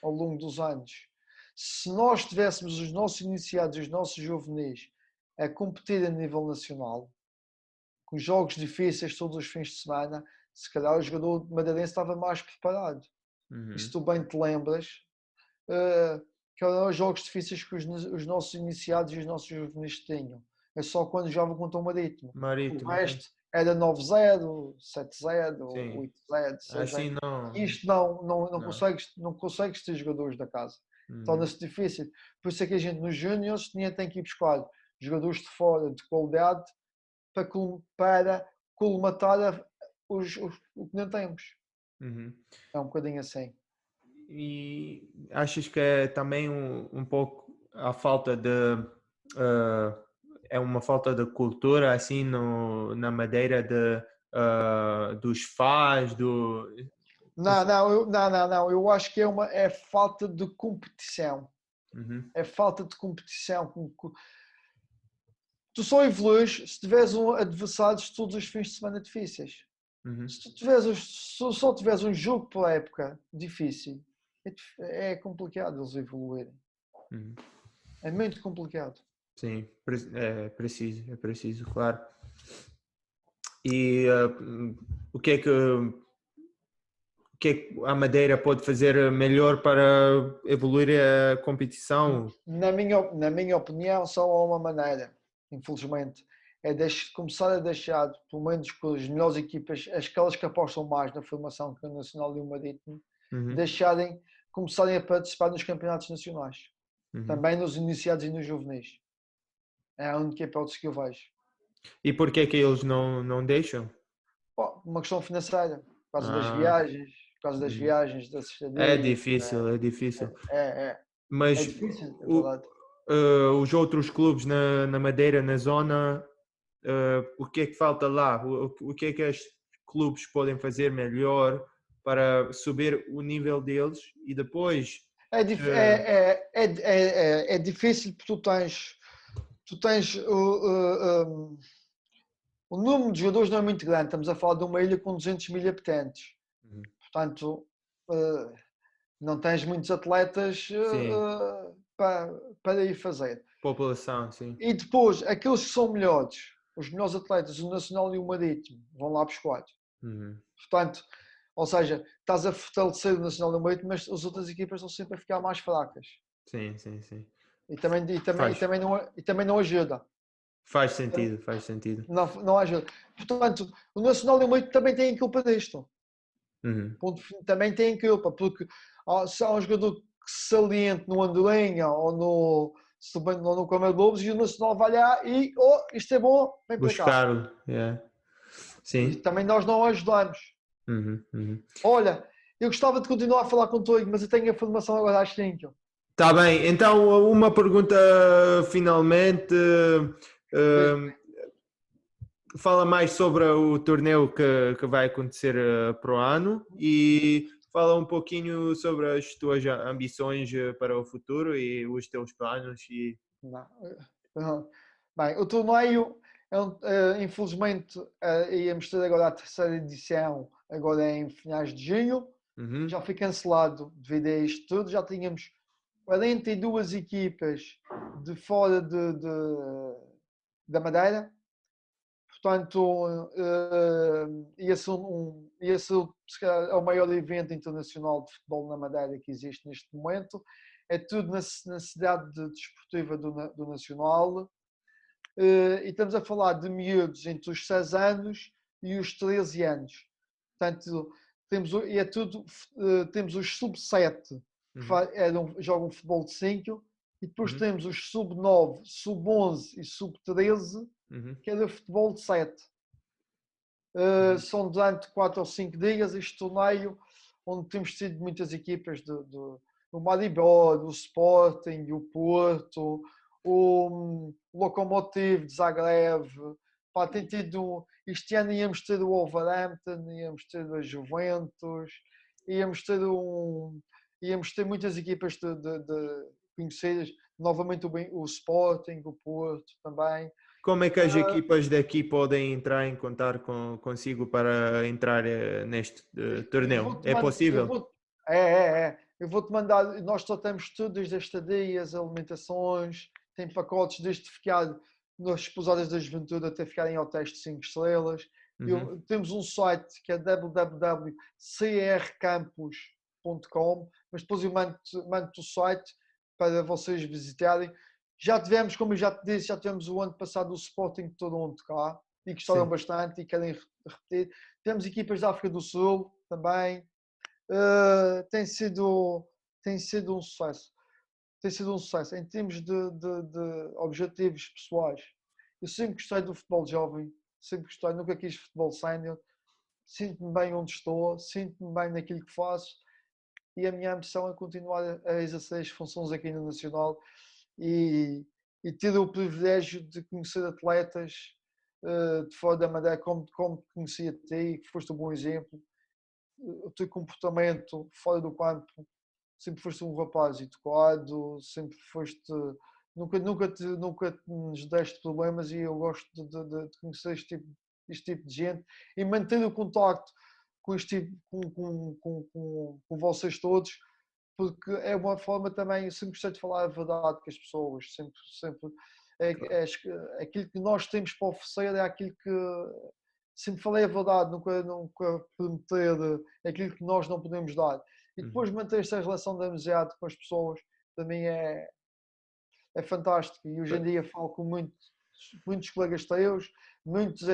ao longo dos anos. Se nós tivéssemos os nossos iniciados e os nossos juvenis a competir a nível nacional, com jogos difíceis todos os fins de semana, se calhar o jogador madeirense estava mais preparado. E se Uhum. tu bem te lembras, uh, que eram os jogos difíceis que os nossos iniciados e os nossos juvenis tinham. É só quando jogavam contra o Marítimo. O Marítimo, sim. resto era 9-0, 7-0, Sim. 8-0, 6-0. Assim não. Isto não Não. consegues ter jogadores da casa. Uhum. Torna-se difícil. Por isso é que a gente nos Júniors tem que ir buscar jogadores de fora de qualidade para colmatar o que não temos. Uhum. É um bocadinho assim. E achas que é também um pouco a falta de eh, é uma falta de cultura assim na Madeira dos fãs do Não. Eu acho que é falta de competição. Uhum. É falta de competição. Tu só evoluís se tiveres adversários todos os fins de semana difíceis. Uhum. Se tu tiveres, se só tiveres um jogo por época difícil, é complicado eles evoluírem. Uhum. É muito complicado. Sim, é preciso, claro. E o que é que a Madeira pode fazer melhor para evoluir a competição? Na minha opinião, só há uma maneira, infelizmente, é começar a deixar, pelo menos com as melhores equipas, aquelas que apostam mais na formação que é o Nacional e o Marítimo, Uhum, começarem a participar nos campeonatos nacionais. uhum. Também nos iniciados e nos juvenis. É a única hipótese que eu vejo. E por que é que eles não deixam? Uma questão financeira, Ah, por causa das uhum. viagens, das É estadias. difícil, é difícil. É, é, é Mas difícil, é o- verdade. os outros clubes na Madeira, na zona, o que é que falta lá? O que é que os clubes podem fazer melhor para subir o nível deles e depois. É, dif- eh, é, é, é, é difícil porque tu tens o número de jogadores não é muito grande. Estamos a falar de uma ilha com 200 mil habitantes. Uhum. Portanto, não tens muitos atletas Sim, para ir fazer. população, sim. E depois, aqueles que são melhores, os melhores atletas, o Nacional e o Marítimo, vão lá buscar. Uhum. Portanto, ou seja, estás a fortalecer o Nacional e o Marítimo, mas as outras equipas estão sempre a ficar mais fracas. Sim, sim, sim. E também, e também, e Faz, também, não, e também não ajuda. faz sentido, faz sentido. Não, não ajuda. Portanto, o Nacional e o Marítimo também têm culpa disto. Uhum. Também têm culpa, porque se há um jogador que se saliente no Andorinha ou no Câmara de Lobos e o Nacional vai lá e isto é bom, vem para cá. Buscar, yeah. E Sim. também nós não ajudamos. Uhum, uhum. Olha, eu gostava de continuar a falar contigo, mas eu tenho a formação agora às 5. Tá bem, então uma pergunta finalmente. Diz-me. Fala mais sobre o torneio que vai acontecer para o ano e fala um pouquinho sobre as tuas ambições para o futuro e os teus planos. E... Não. Bem, o torneio, infelizmente, íamos ter agora a terceira edição, agora em finais de junho. Uhum, Já foi cancelado devido a isto tudo. Já tínhamos 42 equipas de fora da Madeira. Portanto, ia ser se calhar, é o maior evento internacional de futebol na Madeira que existe neste momento. É tudo na cidade desportiva do Nacional. E estamos a falar de miúdos entre os 6 anos e os 13 anos. Portanto, temos os sub-7 uhum, que jogam futebol de 5 e depois uhum, temos os sub-9, sub-11 e sub-13 uhum, que é de futebol de 7. uhum. São durante 4 ou 5 dias este torneio onde temos tido muitas equipas do Maribor, do Sporting, do Porto, o Lokomotiv de Zagreb. Pá, este ano íamos ter o Wolverhampton, íamos ter a Juventus, íamos ter, íamos ter muitas equipas de conhecidas, novamente o Sporting, o Porto também. Como é que as equipas daqui podem entrar em contato consigo para entrar neste Eu torneio? vou-te É mandar, possível? eu vou-te mandar, nós tratamos tudo, desde as estadias, alimentações, tem pacotes desde ficar nas pousadas da juventude até ficar em hotéis de 5 estrelas. Uhum. Temos um site que é www.crcampus.com, mas depois eu mando-te o site para vocês visitarem. Já tivemos, como eu já te disse, já tivemos o ano passado o Sporting de Toronto cá e gostaram Sim. bastante e querem repetir. Temos equipas da África do Sul também. Tem sido um sucesso. Tem sido um sucesso. Em termos de objetivos pessoais, eu sempre gostei do futebol jovem, sempre gostei, nunca quis futebol sénior. Sinto-me bem onde estou, sinto-me bem naquilo que faço e a minha ambição é continuar a exercer as funções aqui no Nacional e, e ter o privilégio de conhecer atletas de fora da Madeira, como te conheci a ti, que foste um bom exemplo. O teu comportamento fora do campo, sempre foste um rapaz educado, sempre foste. Nunca nos deste problemas e eu gosto de conhecer este tipo este tipo de gente e manter o contacto com, este tipo, com vocês todos, porque é uma forma também, eu sempre gostei de falar a verdade com as pessoas, sempre aquilo que nós temos para oferecer é aquilo que sempre falei a verdade, nunca prometer aquilo que nós não podemos dar. E depois manter esta relação de amizade com as pessoas também é fantástico. E hoje em dia falo com muitos colegas teus, muitos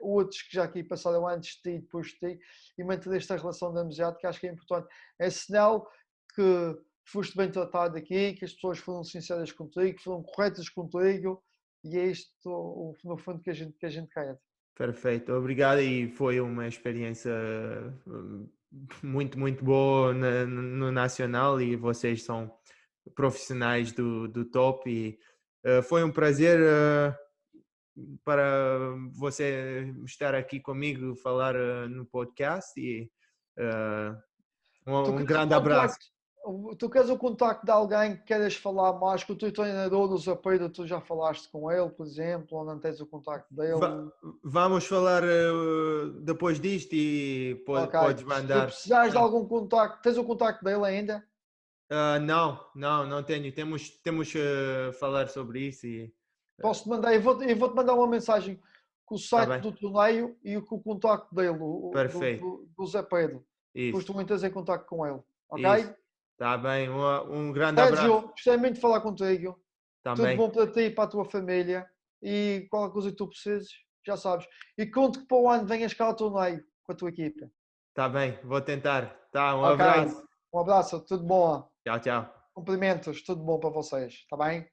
outros que já aqui passaram antes de ti e depois de ti, e manter esta relação de amizade que acho que é importante. É sinal que foste bem tratado aqui, que as pessoas foram sinceras contigo, que foram corretas contigo, e é isto, no fundo, que a gente quer. Perfeito, obrigado, e foi uma experiência muito, muito boa no Nacional, e vocês são profissionais do top, e foi um prazer para você estar aqui comigo, falar no podcast, e Tu um queres o grande abraço. contacto, tu queres o contacto de alguém que queres falar mais, com o teu treinador do Zapeiro, tu já falaste com ele, por exemplo, ou não tens o contacto dele? Vamos falar depois disto, e Ok. podes Se tu mandar. precisares de algum contacto, tens o contacto dele ainda? Não tenho. Temos falar sobre isso, e Posso-te mandar, eu vou-te mandar uma mensagem com o tá site bem. do torneio e com o contacto dele, Perfeito. do Zé Pedro. Depois Isso, tu entras em contacto com ele. isso. Ok? Tá bem. Um grande abraço Sérgio, gostei muito de falar contigo. Tudo também. bom para ti e para a tua família. E qualquer coisa que tu precises, já sabes. E conto que para o ano venhas cá ao torneio com a tua equipa. Tá bem, vou tentar. Tá, um Ok? abraço. Um abraço, tudo bom. Tchau, tchau. Cumprimentos, tudo bom para vocês. Está bem?